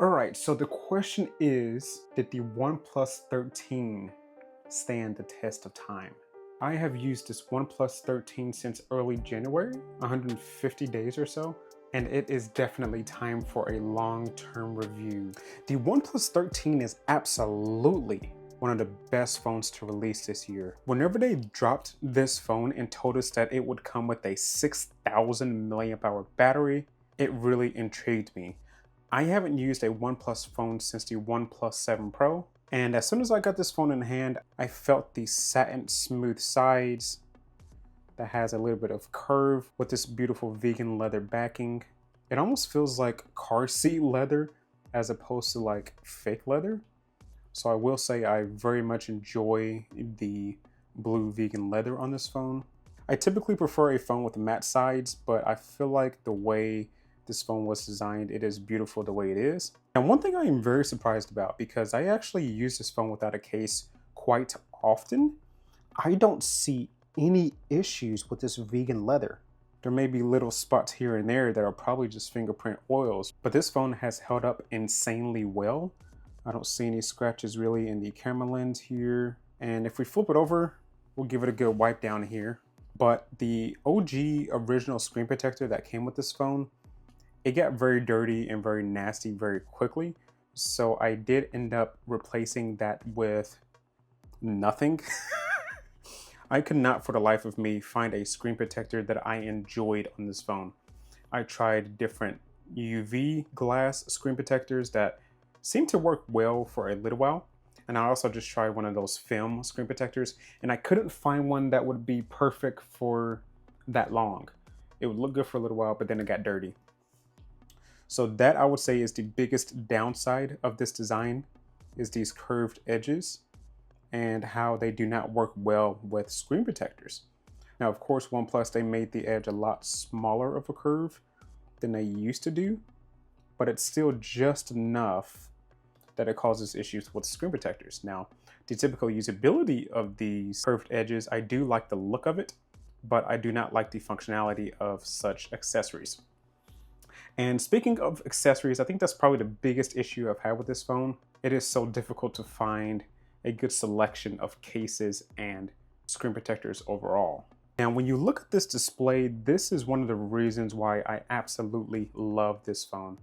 All right, so the question is, did the OnePlus 13 stand the test of time? I have used this OnePlus 13 since early January, 150 days or so, and it is definitely time for a long-term review. The OnePlus 13 is absolutely one of the best phones to release this year. Whenever they dropped this phone and told us that it would come with a 6,000 milliamp hour battery, it really intrigued me. I haven't used a OnePlus phone since the OnePlus 7 Pro, and as soon as I got this phone in hand, I felt the satin smooth sides that has a little bit of curve with this beautiful vegan leather backing. It almost feels like car seat leather as opposed to like fake leather. So I will say I very much enjoy the blue vegan leather on this phone. I typically prefer a phone with matte sides, but I feel like the way this phone was designed, it is beautiful the way it is. And one thing I am very surprised about, because I actually use this phone without a case quite often, I don't see any issues with this vegan leather. There may be little spots here and there that are probably just fingerprint oils, but this phone has held up insanely well. I don't see any scratches really in the camera lens here. And if we flip it over, we'll give it a good wipe down here. But the OG original screen protector that came with this phone, it got very dirty and very nasty very quickly. So I did end up replacing that with nothing. I could not for the life of me find a screen protector that I enjoyed on this phone. I tried different UV glass screen protectors that seemed to work well for a little while. And I also just tried one of those film screen protectors, and I couldn't find one that would be perfect for that long. It would look good for a little while, but then it got dirty. So that, I would say, is the biggest downside of this design, is these curved edges and how they do not work well with screen protectors. Now, of course, OnePlus, they made the edge a lot smaller of a curve than they used to do, but it's still just enough that it causes issues with screen protectors. Now, the typical usability of these curved edges, I do like the look of it, but I do not like the functionality of such accessories. And speaking of accessories, I think that's probably the biggest issue I've had with this phone. It is so difficult to find a good selection of cases and screen protectors overall. Now, when you look at this display, this is one of the reasons why I absolutely love this phone.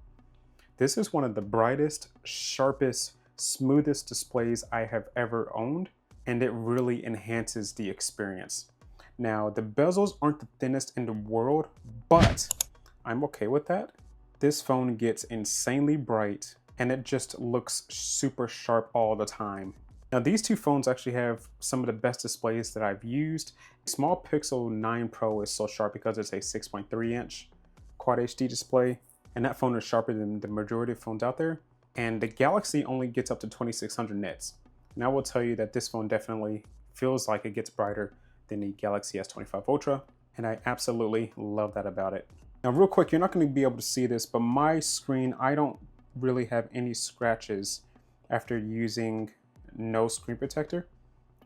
This is one of the brightest, sharpest, smoothest displays I have ever owned, and it really enhances the experience. Now, the bezels aren't the thinnest in the world, but I'm okay with that. This phone gets insanely bright, and it just looks super sharp all the time. Now, these two phones actually have some of the best displays that I've used. Small Pixel 9 Pro is so sharp because it's a 6.3 inch Quad HD display, and that phone is sharper than the majority of phones out there. And the Galaxy only gets up to 2600 nits. And I will tell you that this phone definitely feels like it gets brighter than the Galaxy S25 Ultra, and I absolutely love that about it. Now, real quick, you're not going to be able to see this, but my screen, I don't really have any scratches after using no screen protector.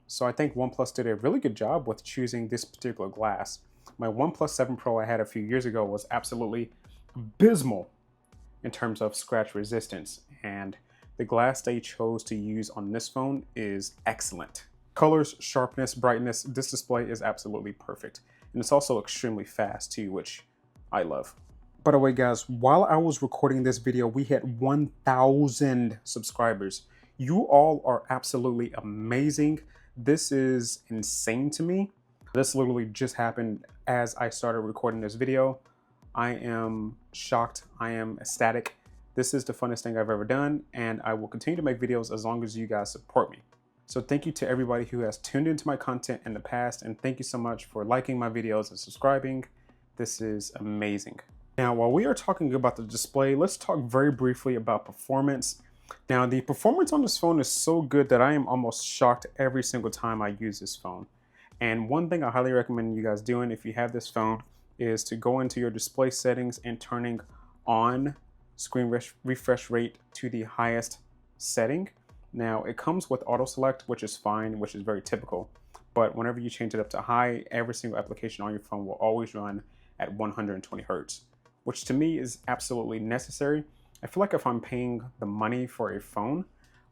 So I think OnePlus did a really good job with choosing this particular glass. My OnePlus 7 Pro I had a few years ago was absolutely abysmal in terms of scratch resistance, and the glass they chose to use on this phone is excellent. Colors, sharpness, brightness, this display is absolutely perfect. And it's also extremely fast too, which I love. By the way, guys, while I was recording this video, we hit 1,000 subscribers. You all are absolutely amazing. This is insane to me. This literally just happened as I started recording this video. I am shocked. I am ecstatic. This is the funnest thing I've ever done, and I will continue to make videos as long as you guys support me. So thank you to everybody who has tuned into my content in the past, and thank you so much for liking my videos and subscribing. This is amazing. Now, while we are talking about the display, let's talk very briefly about performance. Now, the performance on this phone is so good that I am almost shocked every single time I use this phone. And one thing I highly recommend you guys doing if you have this phone is to go into your display settings and turning on screen refresh rate to the highest setting. Now, it comes with auto select, which is fine, which is very typical. But whenever you change it up to high, every single application on your phone will always run at 120 Hertz, which to me is absolutely necessary. I feel like if I'm paying the money for a phone,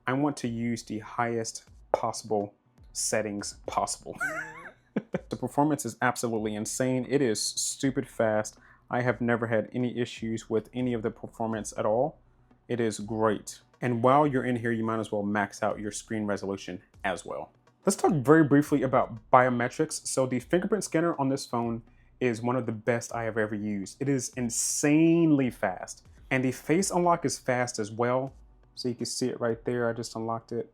I want to use the highest possible settings possible. The performance is absolutely insane. It is stupid fast. I have never had any issues with any of the performance at all. It is great. And while you're in here, you might as well max out your screen resolution as well. Let's talk very briefly about biometrics. So the fingerprint scanner on this phone is one of the best I have ever used. It is insanely fast. And the face unlock is fast as well. So you can see it right there. I just unlocked it.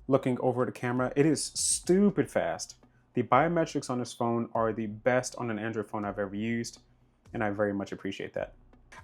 Looking over the camera, it is stupid fast. The biometrics on this phone are the best on an Android phone I've ever used, and I very much appreciate that.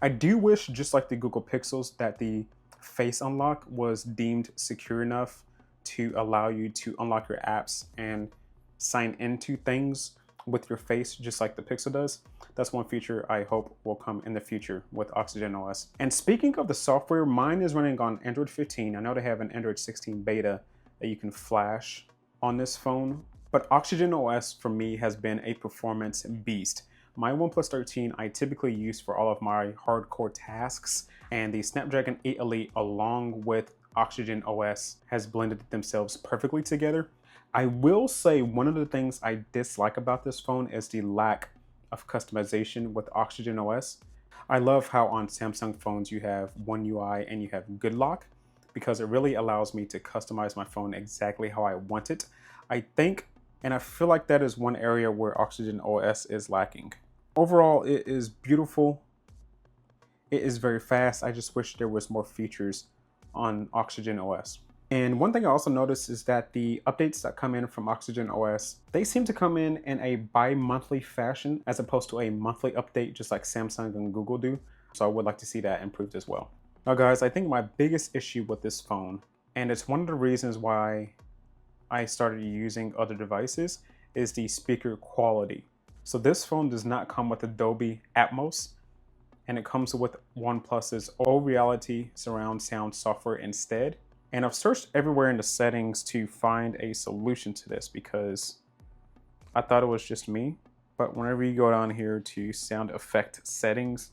I do wish, just like the Google Pixels, that the face unlock was deemed secure enough to allow you to unlock your apps and sign into things with your face, just like the Pixel does. That's one feature I hope will come in the future with OxygenOS. And speaking of the software, mine is running on Android 15. I know they have an Android 16 beta that you can flash on this phone, but OxygenOS for me has been a performance beast. My OnePlus 13 I typically use for all of my hardcore tasks, and the Snapdragon 8 Elite along with OxygenOS has blended themselves perfectly together. I will say one of the things I dislike about this phone is the lack of customization with OxygenOS. I love how on Samsung phones you have One UI and you have Good Lock, because it really allows me to customize my phone exactly how I want it. I think, and I feel like that is one area where OxygenOS is lacking. Overall, it is beautiful. It is very fast. I just wish there was more features on OxygenOS. And one thing I also noticed is that the updates that come in from OxygenOS, they seem to come in a bi-monthly fashion as opposed to a monthly update just like Samsung and Google do. So I would like to see that improved as well. Now guys, I think my biggest issue with this phone, and it's one of the reasons why I started using other devices, is the speaker quality. So this phone does not come with Dolby Atmos, and it comes with OnePlus's Reality surround sound software instead. And I've searched everywhere in the settings to find a solution to this because I thought it was just me. But whenever you go down here to sound effect settings,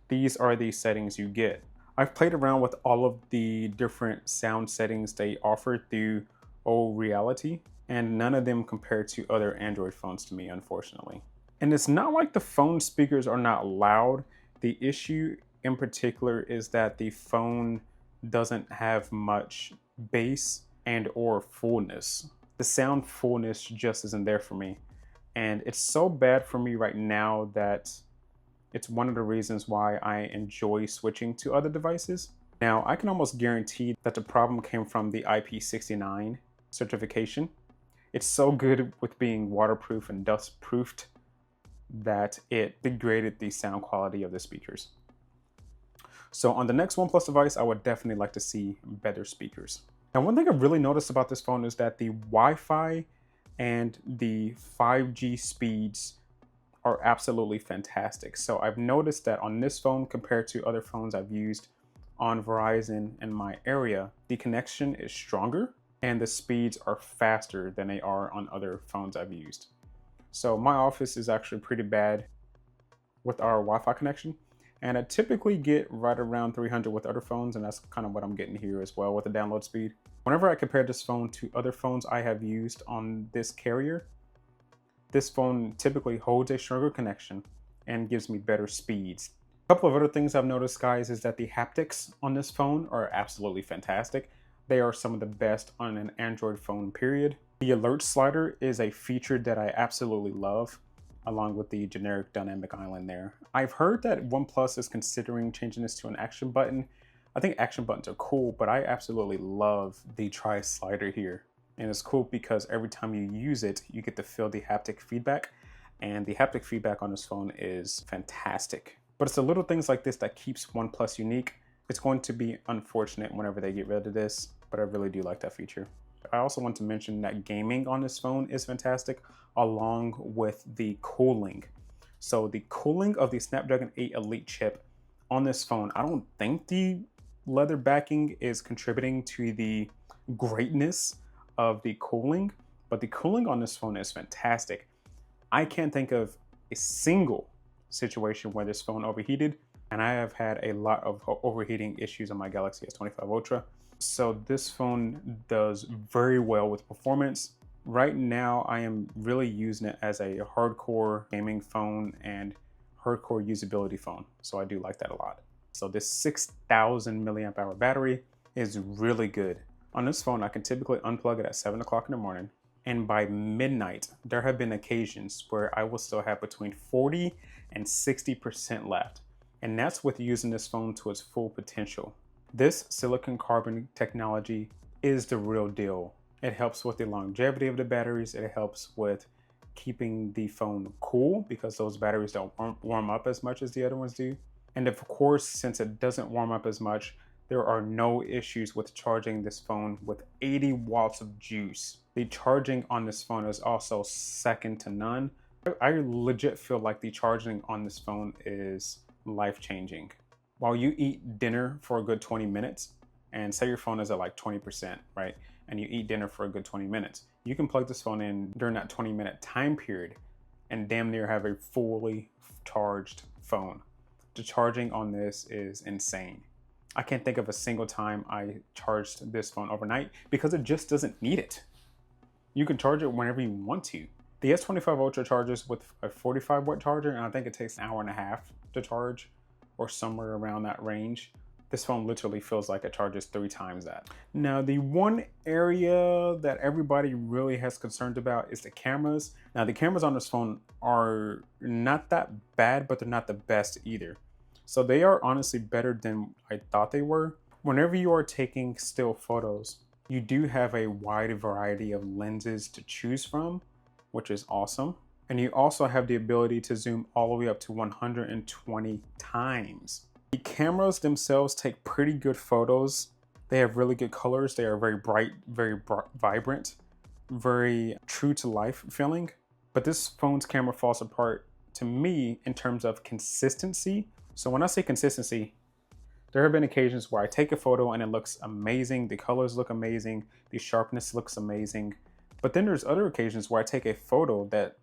these are the settings you get. I've played around with all of the different sound settings they offer through Reality, and none of them compare to other Android phones to me, unfortunately. And it's not like the phone speakers are not loud. The issue in particular is that the phone doesn't have much bass and or fullness. The sound fullness just isn't there for me. And it's so bad for me right now that it's one of the reasons why I enjoy switching to other devices. Now, I can almost guarantee that the problem came from the IP69 certification. It's so good with being waterproof and dust proofed that it degraded the sound quality of the speakers. So on the next OnePlus device, I would definitely like to see better speakers. Now, one thing I've really noticed about this phone is that the Wi-Fi and the 5G speeds are absolutely fantastic. So I've noticed that on this phone, compared to other phones I've used on Verizon in my area, the connection is stronger and the speeds are faster than they are on other phones I've used. So my office is actually pretty bad with our Wi-Fi connection, and I typically get right around 300 with other phones, and that's kind of what I'm getting here as well with the download speed. Whenever I compare this phone to other phones I have used on this carrier, this phone typically holds a stronger connection and gives me better speeds. A couple of other things I've noticed, guys, is that the haptics on this phone are absolutely fantastic. They are some of the best on an Android phone, period. The alert slider is a feature that I absolutely love, along with the generic dynamic island there. I've heard that OnePlus is considering changing this to an action button. I think action buttons are cool, but I absolutely love the try slider here. And it's cool because every time you use it, you get to feel the haptic feedback, and the haptic feedback on this phone is fantastic. But it's the little things like this that keeps OnePlus unique. It's going to be unfortunate whenever they get rid of this, but I really do like that feature. I also want to mention that gaming on this phone is fantastic, along with the cooling. So the cooling of the Snapdragon 8 Elite chip on this phone, I don't think the leather backing is contributing to the greatness of the cooling, but the cooling on this phone is fantastic. I can't think of a single situation where this phone overheated and I have had a lot of overheating issues on my Galaxy S25 Ultra. So this phone does very well with performance. Right now, I am really using it as a hardcore gaming phone and hardcore usability phone. So I do like that a lot. So this 6,000 milliamp hour battery is really good. On this phone, I can typically unplug it at 7 o'clock in the morning. And by midnight, there have been occasions where I will still have between 40 and 60% left. And that's with using this phone to its full potential. This silicon carbon technology is the real deal. It helps with the longevity of the batteries. It helps with keeping the phone cool because those batteries don't warm up as much as the other ones do. And of course, since it doesn't warm up as much, there are no issues with charging this phone with 80 watts of juice. The charging on this phone is also second to none. I legit feel like the charging on this phone is life-changing. While you eat dinner for a good 20 minutes, and say your phone is at like 20%, right? And you eat dinner for a good 20 minutes, you can plug this phone in during that 20-minute time period and damn near have a fully charged phone. The charging on this is insane. I can't think of a single time I charged this phone overnight because it just doesn't need it. You can charge it whenever you want to. The S25 Ultra charges with a 45 watt charger, and I think it takes an hour and a half to charge, or somewhere around that range. This phone literally feels like it charges 3 times that. Now, the one area that everybody really has concerns about is the cameras. Now, the cameras on this phone are not that bad, but they're not the best either. So they are honestly better than I thought they were. Whenever you are taking still photos, you do have a wide variety of lenses to choose from, which is awesome. And you also have the ability to zoom all the way up to 120 times. The cameras themselves take pretty good photos. They have really good colors. They are very bright, vibrant, very true to life feeling. But this phone's camera falls apart to me in terms of consistency. So when I say consistency, there have been occasions where I take a photo and it looks amazing. The colors look amazing. The sharpness looks amazing. But then there's other occasions where I take a photo that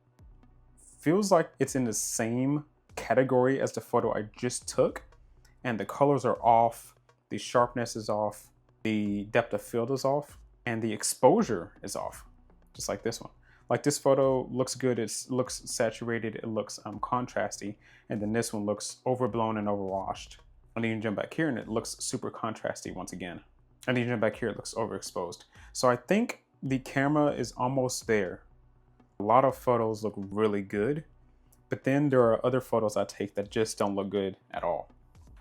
feels like it's in the same category as the photo I just took, and the colors are off, the sharpness is off, the depth of field is off, and the exposure is off, just like this one. Like this photo looks good, it looks saturated, it looks contrasty, and then this one looks overblown and overwashed. And then you jump back here and it looks super contrasty once again. And then you jump back here, it looks overexposed. So I think the camera is almost there. A lot of photos look really good, but then there are other photos I take that just don't look good at all.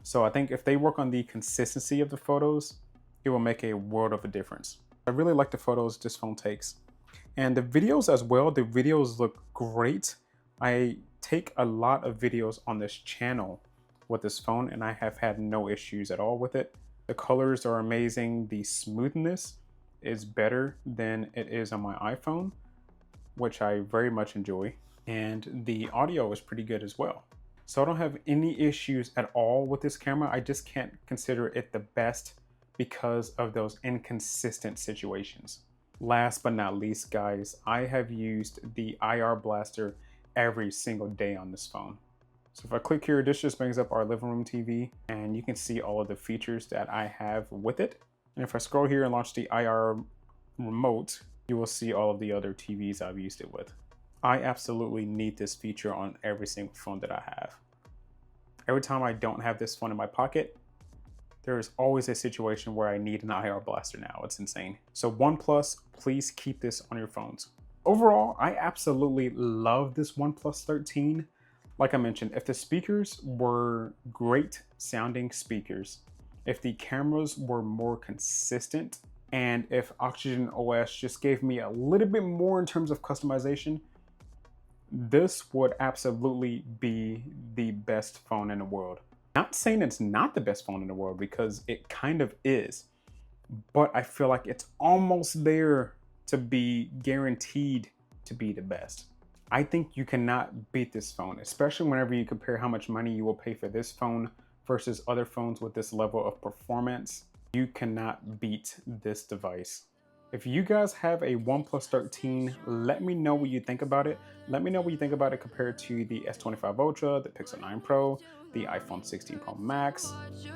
So I think if they work on the consistency of the photos, it will make a world of a difference. I really like the photos this phone takes. And the videos as well, the videos look great. I take a lot of videos on this channel with this phone and I have had no issues at all with it. The colors are amazing. The smoothness is better than it is on my iPhone, which I very much enjoy. And the audio is pretty good as well. So I don't have any issues at all with this camera. I just can't consider it the best because of those inconsistent situations. Last but not least, guys, I have used the IR blaster every single day on this phone. So if I click here, this just brings up our living room TV and you can see all of the features that I have with it. And if I scroll here and launch the IR remote, you will see all of the other TVs I've used it with. I absolutely need this feature on every single phone that I have. Every time I don't have this phone in my pocket, there is always a situation where I need an IR blaster now. It's insane. So OnePlus, please keep this on your phones. Overall, I absolutely love this OnePlus 13. Like I mentioned, if the speakers were great sounding speakers, if the cameras were more consistent, and if OxygenOS just gave me a little bit more in terms of customization, this would absolutely be the best phone in the world. Not saying it's not the best phone in the world because it kind of is, but I feel like it's almost there to be guaranteed to be the best. I think you cannot beat this phone, especially whenever you compare how much money you will pay for this phone versus other phones with this level of performance. You cannot beat this device. If you guys have a OnePlus 13, let me know what you think about it. Let me know what you think about it compared to the S25 Ultra, the Pixel 9 Pro, the iPhone 16 Pro Max.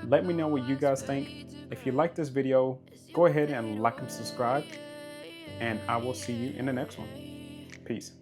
Let me know what you guys think. If you like this video, go ahead and like and subscribe, and I will see you in the next one. Peace.